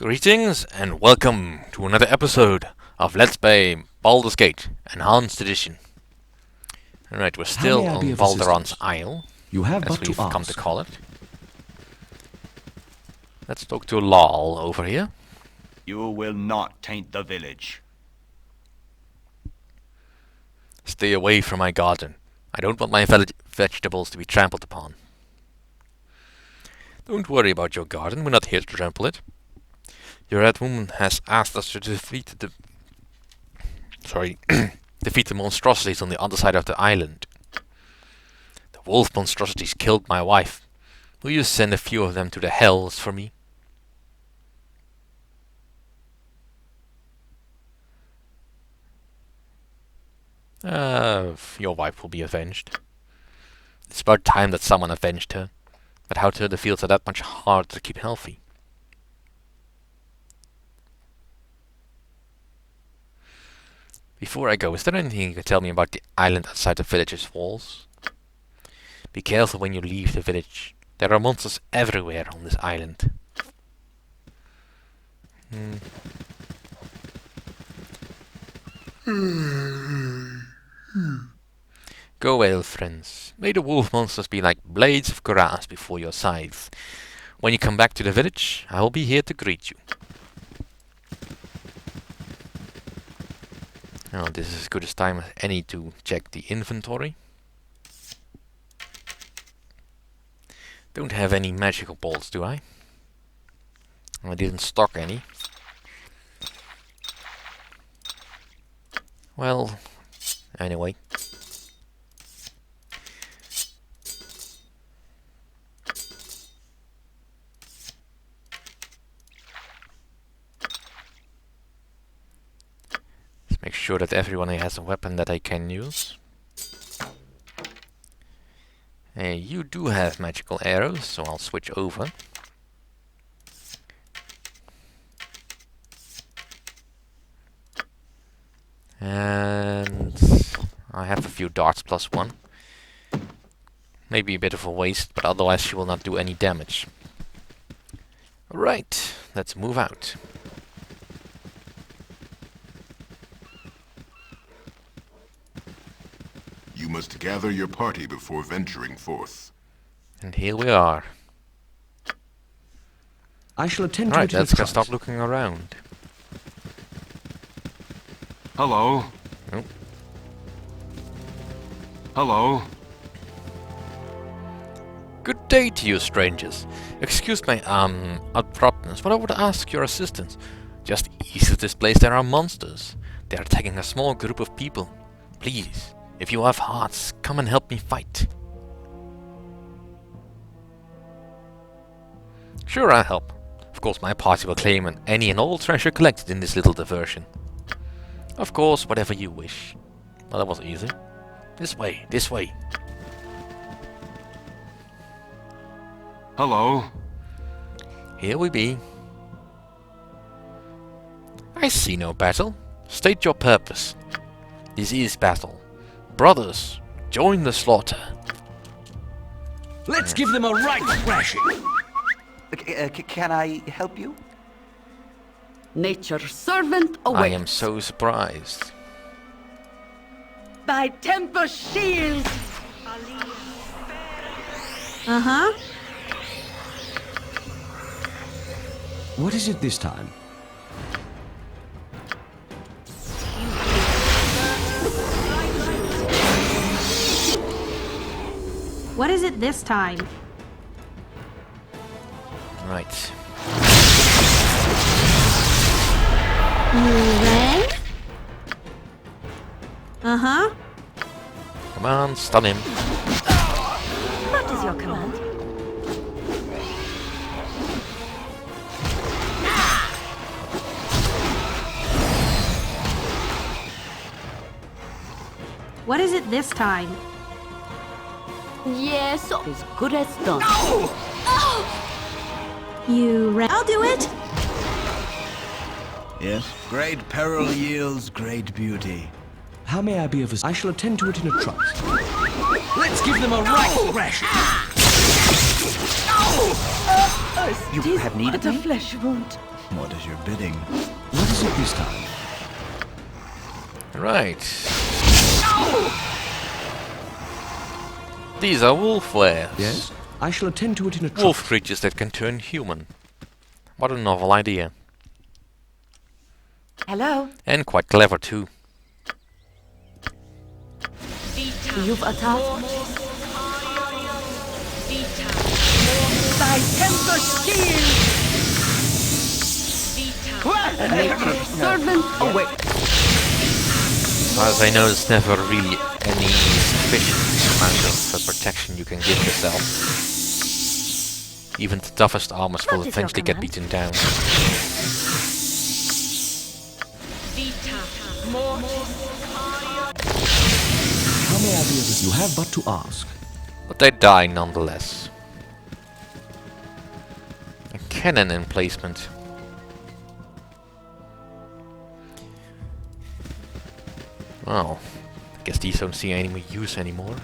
Greetings and welcome to another episode of Let's Play Baldur's Gate Enhanced Edition. Alright, we're still on Balduran's Isle, You have as but we've to come to ask. call it. Let's talk to Lal over here. You will not taint the village. Stay away from my garden. I don't want my vegetables to be trampled upon. Don't worry about your garden, we're not here to trample it. Your red woman has asked us to defeat the... defeat the monstrosities on the other side of the island. The wolf monstrosities killed my wife. Will you send a few of them to the hells for me? Your wife will be avenged. It's about time that someone avenged her. But how to the fields are that much harder to keep healthy. Before I go, is there anything you can tell me about the island outside the village's walls? Be careful when you leave the village. There are monsters everywhere on this island. Go well, friends. May the wolf monsters be like blades of grass before your scythe. When you come back to the village, I will be here to greet you. Now, this is as good a time as any to check the inventory. Don't have any magical bolts, do I? I didn't stock any. Well, anyway. Make sure that everyone has a weapon that I can use. Hey, you do have magical arrows, so I'll switch over. And I have a few darts +1. Maybe a bit of a waste, but otherwise she will not do any damage. Alright, let's move out. You must gather your party before venturing forth. And here we are. I shall attend to Alright, it in a let's go trice. start looking around. Hello? Oh. Hello? Good day to you, strangers. Excuse my, abruptness, but I would ask your assistance. Just east of this place there are monsters. They are attacking a small group of people. Please, if you have hearts, come and help me fight. Sure, I'll help. Of course, my party will claim any and all treasure collected in this little diversion. Of course, whatever you wish. Well, that was easy. This way, this way. Hello? Here we be. I see no battle. State your purpose. This is battle. Brothers, join the slaughter. Let's give them a right thrashing. Can I help you? Nature's servant awaits. I am so surprised. By Tempest shield. Uh-huh. What is it this time? What is it this time? Right. You ready? Uh-huh. Come on, stun him. What is your command? What is it this time? Yes, as good as done. You ready? I'll do it. Yes. Great peril yields great beauty. How may I be of assistance? I shall attend to it in a trice. Let's give them a right thrashing. You have need of a me? flesh wound. What is your bidding? What is it this time? Right. These are wolf wares. Yes? I shall attend to it in a trice. Wolf creatures that can turn human. What a novel idea. Hello? And quite clever too. You've a task? Thy temper shield! Servant! Oh, wait. As far as I know, there's never really any sufficient amount of protection you can give yourself. Even the toughest armors will What is your eventually get command? beaten down. How may I be of assistance? You have but to ask. But they die nonetheless. A cannon emplacement. Well, I guess these don't see any use anymore.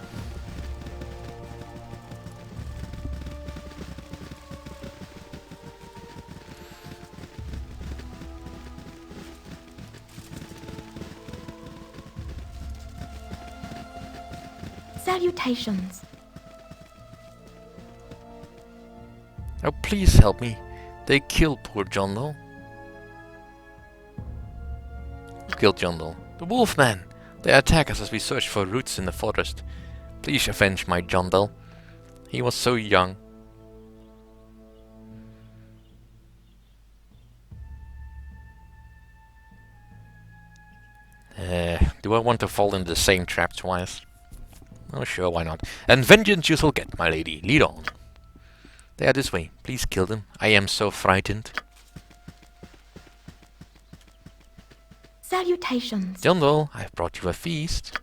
Salutations. Oh, please help me. They killed poor Jondal. Who killed Jondal? The Wolfman! They attack us as we search for roots in the forest. Please avenge my Jondal. He was so young. Do I want to fall into the same trap twice? Oh sure, why not? And vengeance you shall get, my lady. Lead on. They are this way. Please kill them. I am so frightened. Salutations. Jondal, I've brought you a feast.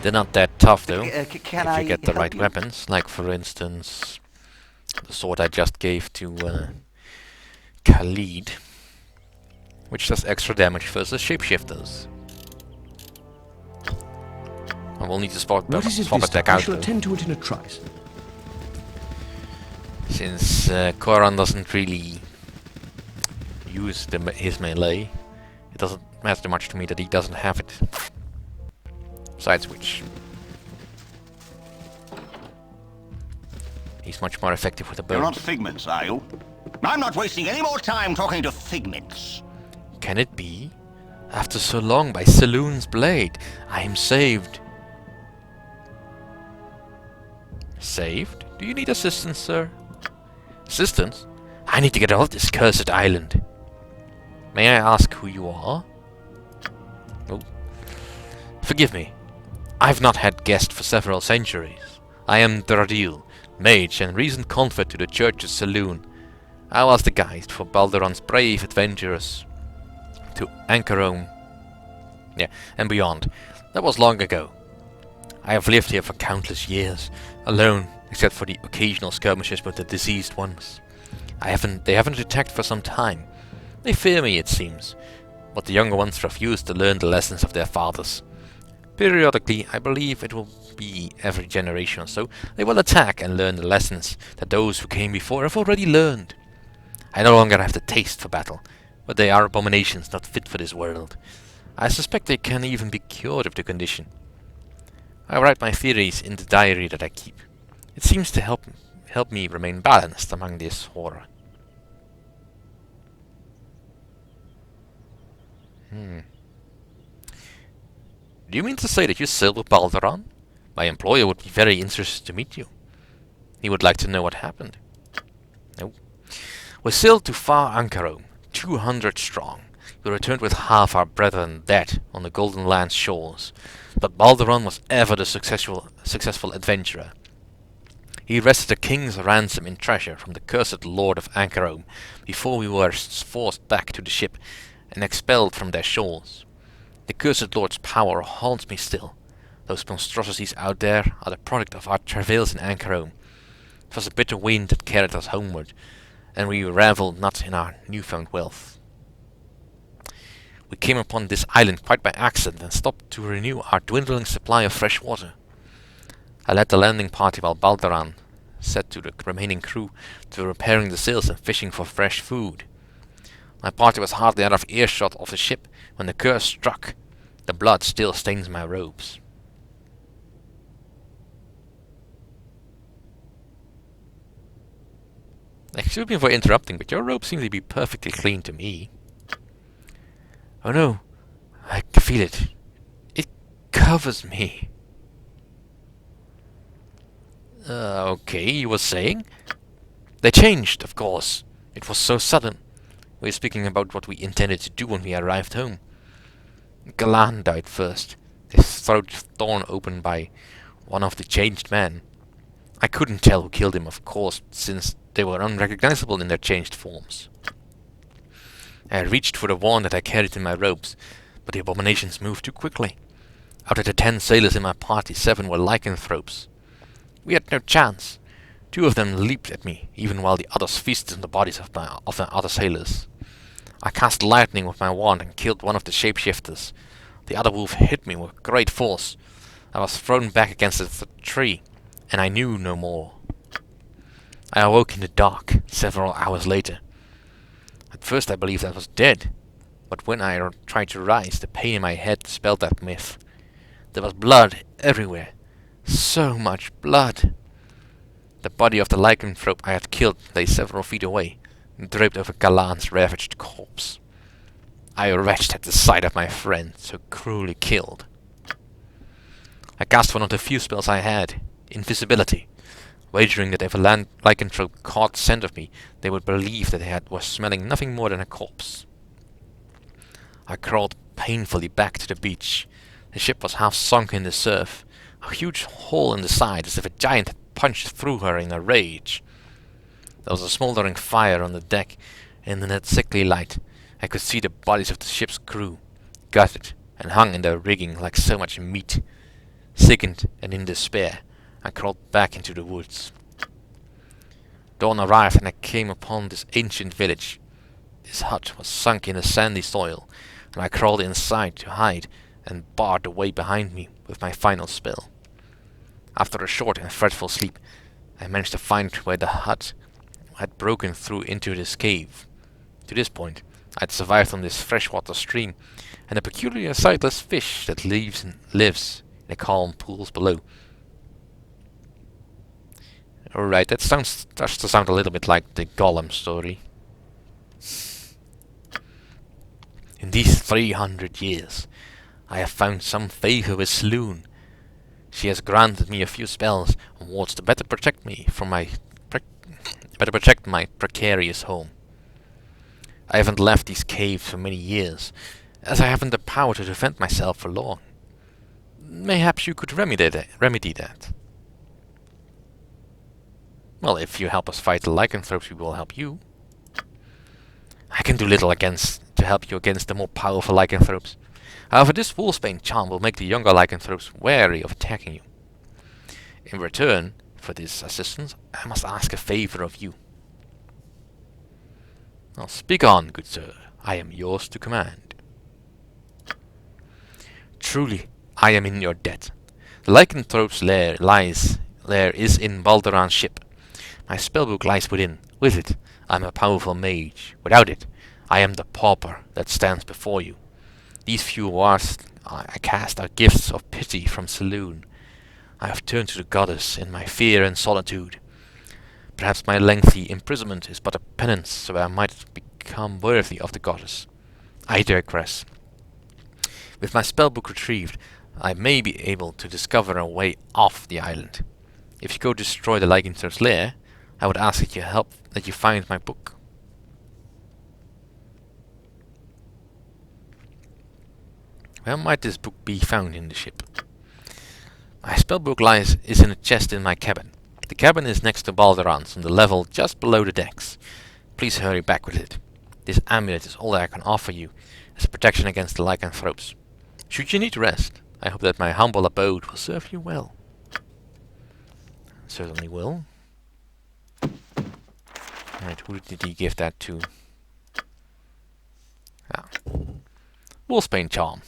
They're not that tough though, Can if I you get the help right you? weapons, like for instance the sword I just gave to Khalid, which does extra damage versus shapeshifters. I will need to swap What is it swap this time? attack I out shall though, attend to it in a trice. since Koran doesn't really use his melee. It doesn't matter much to me that he doesn't have it. Besides which, he's much more effective with a bow. You're not figments, are you? I'm not wasting any more time talking to figments. Can it be? After so long, by Saloon's blade, I am saved. Saved? Do you need assistance, sir? Assistance? I need to get off this cursed island. May I ask who you are? Oh. Forgive me. I've not had guests for several centuries. I am Dradil, mage and recent convert to the church's saloon. I was the guide for Balduran's brave adventurers to Ankarome, and beyond. That was long ago. I have lived here for countless years, alone, except for the occasional skirmishes with the deceased ones. They haven't attacked for some time. They fear me, it seems, but the younger ones refuse to learn the lessons of their fathers. Periodically, I believe it will be every generation or so, they will attack and learn the lessons that those who came before have already learned. I no longer have the taste for battle, but they are abominations not fit for this world. I suspect they can even be cured of the condition. I write my theories in the diary that I keep. It seems to help me remain balanced among this horror. Do you mean to say that you sailed with Balduran? My employer would be very interested to meet you. He would like to know what happened. No. We sailed to far Ankarome, 200 strong. We returned with half our brethren dead on the Golden Land's shores. But Balduran was ever the successful adventurer. He wrested a king's ransom in treasure from the cursed lord of Ankarome before we were forced back to the ship and expelled from their shores. The cursed lord's power haunts me still. Those monstrosities out there are the product of our travails in Anchorome. It was a bitter wind that carried us homeward, and we revelled not in our newfound wealth. We came upon this island quite by accident and stopped to renew our dwindling supply of fresh water. I led the landing party while Baldur said to the remaining crew to repairing the sails and fishing for fresh food. My party was hardly out of earshot of the ship when the curse struck. The blood still stains my robes. Excuse me for interrupting, but your robes seem to be perfectly clean to me. Oh no, I can feel it. It covers me. Okay, you were saying? They changed, of course. It was so sudden. We were speaking about what we intended to do when we arrived home. Galan died first, his throat torn open by one of the changed men. I couldn't tell who killed him, of course, since they were unrecognizable in their changed forms. I reached for the wand that I carried in my robes, but the abominations moved too quickly. Out of the 10 sailors in my party, 7 were lycanthropes. We had no chance. 2 of them leaped at me, even while the others feasted on the bodies of the other sailors. I cast lightning with my wand and killed one of the shapeshifters. The other wolf hit me with great force. I was thrown back against a tree, and I knew no more. I awoke in the dark several hours later. At first I believed I was dead, but when I tried to rise, the pain in my head dispelled that myth. There was blood everywhere. So much blood. The body of the lycanthrope I had killed lay several feet away, draped over Galan's ravaged corpse. I retched at the sight of my friend so cruelly killed. I cast one of the few spells I had, invisibility, wagering that if a lycanthrope caught scent of me, they would believe that they was smelling nothing more than a corpse. I crawled painfully back to the beach. The ship was half sunk in the surf, a huge hole in the side as if a giant had punched through her in a rage. There was a smouldering fire on the deck, and in that sickly light I could see the bodies of the ship's crew, gutted and hung in their rigging like so much meat. Sickened and in despair, I crawled back into the woods. Dawn arrived and I came upon this ancient village. This hut was sunk in the sandy soil, and I crawled inside to hide and barred the way behind me with my final spell. After a short and fretful sleep, I managed to find where the hut had broken through into this cave. To this point, I had survived on this freshwater stream and a peculiar sightless fish that lives in the calm pools below. Alright, that starts to sound a little bit like the Golem story. In these 300 years, I have found some favor with Sloone. She has granted me a few spells and wards to better protect me from my precarious home. I haven't left these caves for many years, as I haven't the power to defend myself for long. Mayhaps you could remedy that. Well, if you help us fight the lycanthropes, we will help you. I can do little to help you against the more powerful lycanthropes. However, this wolfsbane charm will make the younger lycanthropes wary of attacking you. In return for this assistance, I must ask a favor of you. Now speak on, good sir. I am yours to command. Truly, I am in your debt. The lycanthrope's lair is in Baldur's ship. My spellbook lies within. With it, I am a powerful mage. Without it, I am the pauper that stands before you. These few words I cast are gifts of pity from Saloon. I have turned to the goddess in my fear and solitude. Perhaps my lengthy imprisonment is but a penance so I might become worthy of the goddess. I digress. With my spellbook retrieved, I may be able to discover a way off the island. If you go destroy the lycanthrope's lair, I would ask that you find my book. Where might this book be found in the ship? My spellbook is in a chest in my cabin. The cabin is next to Baldur's on the level just below the decks. Please hurry back with it. This amulet is all that I can offer you as a protection against the lycanthropes. Should you need rest, I hope that my humble abode will serve you well. Certainly will. Alright, who did he give that to? Ah. Wolfsbane Charm.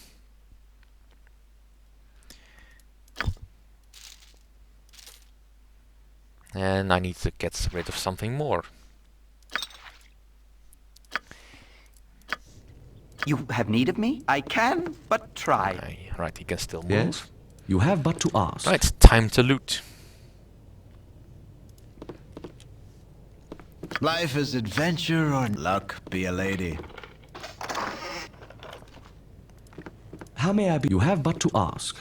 And I need to get rid of something more. You have need of me? I can but try. Right, he can still move. Yes? You have but to ask. Right, time to loot. Life is adventure or luck be a lady. How may I be? You have but to ask.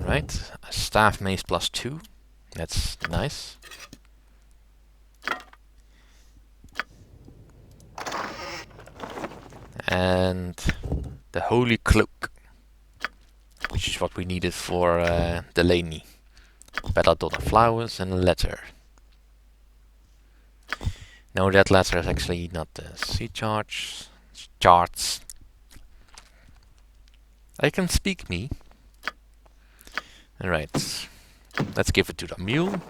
Right, a staff mace +2. That's nice. And the Holy Cloak, which is what we needed for Delaney. Better Daughter Flowers and a letter. No, that letter is actually not the sea charts. I can speak me. Alright, let's give it to the mule.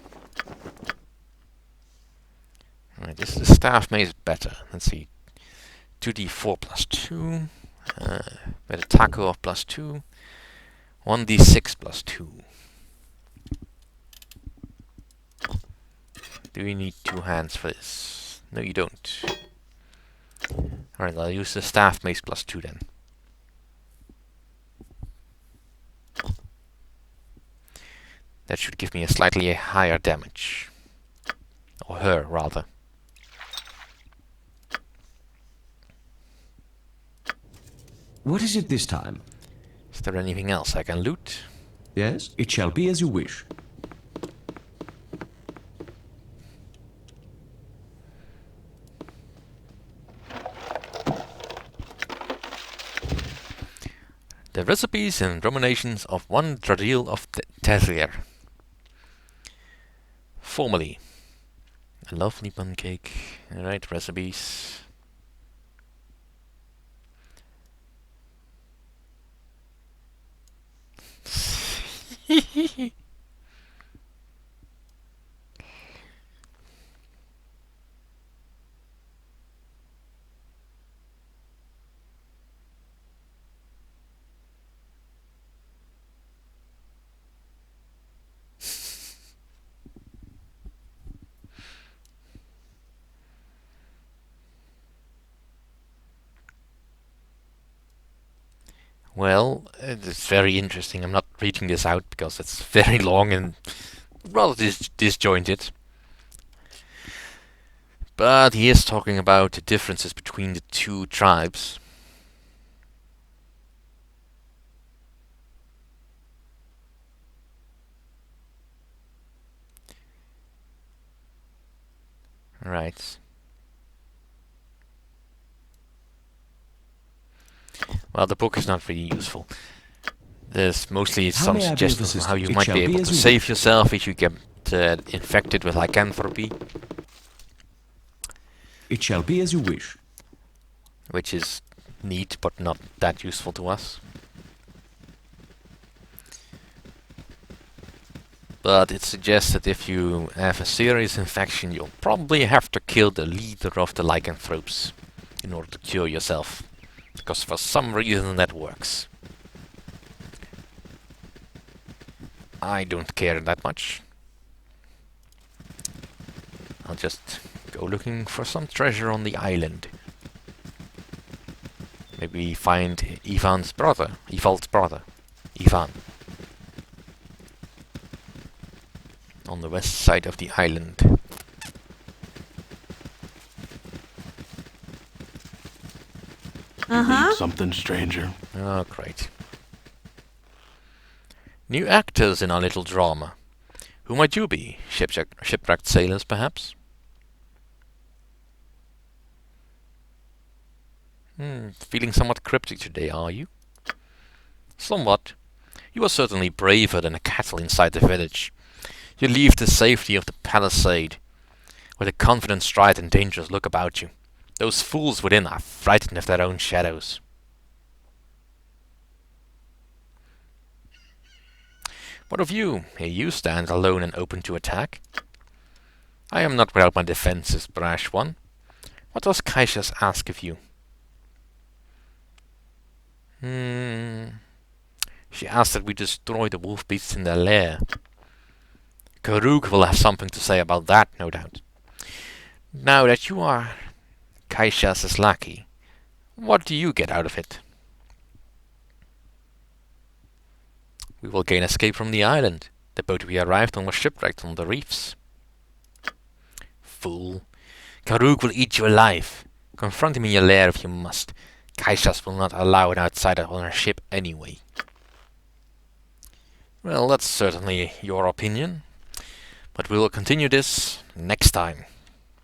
Alright, this is the staff mace better. Let's see. 2d4 +2. With a taco of +2. 1d6 +2. Do we need 2 hands for this? No, you don't. Alright, I'll use the staff mace +2 then. That should give me a slightly higher damage. Or her, rather. What is it this time? Is there anything else I can loot? Yes? It shall be as you wish. The recipes and ruminations of one Dradil of Terrier. Formerly. A lovely pancake. Alright, recipes. Well, it's very interesting. I'm not reading this out because it's very long and rather disjointed. But he is talking about the differences between the two tribes. Right. Well, the book is not really useful. There's mostly some suggestions on how you might be able to save yourself if you get infected with lycanthropy. It shall be as you wish. Which is neat, but not that useful to us. But it suggests that if you have a serious infection, you'll probably have to kill the leader of the lycanthropes in order to cure yourself. Because for some reason that works. I don't care that much. I'll just go looking for some treasure on the island. Maybe find Ivan's brother. Ivan. On the west side of the island. Uh-huh. Something, stranger? Oh, great. New actors in our little drama. Who might you be? Shipwrecked sailors, perhaps? Feeling somewhat cryptic today, are you? Somewhat. You are certainly braver than a cattle inside the village. You leave the safety of the palisade with a confident stride and dangerous look about you. Those fools within are frightened of their own shadows. What of you? Here you stand alone and open to attack. I am not without my defenses, brash one. What does Kaishas ask of you? She asks that we destroy the wolf beasts in their lair. Karuk will have something to say about that, no doubt. Now that you are Kaishas' lackey, what do you get out of it? We will gain escape from the island. The boat we arrived on was shipwrecked on the reefs. Fool. Karuk will eat you alive. Confront him in your lair if you must. Kaishas will not allow an outsider on her ship anyway. Well, that's certainly your opinion. But we will continue this next time.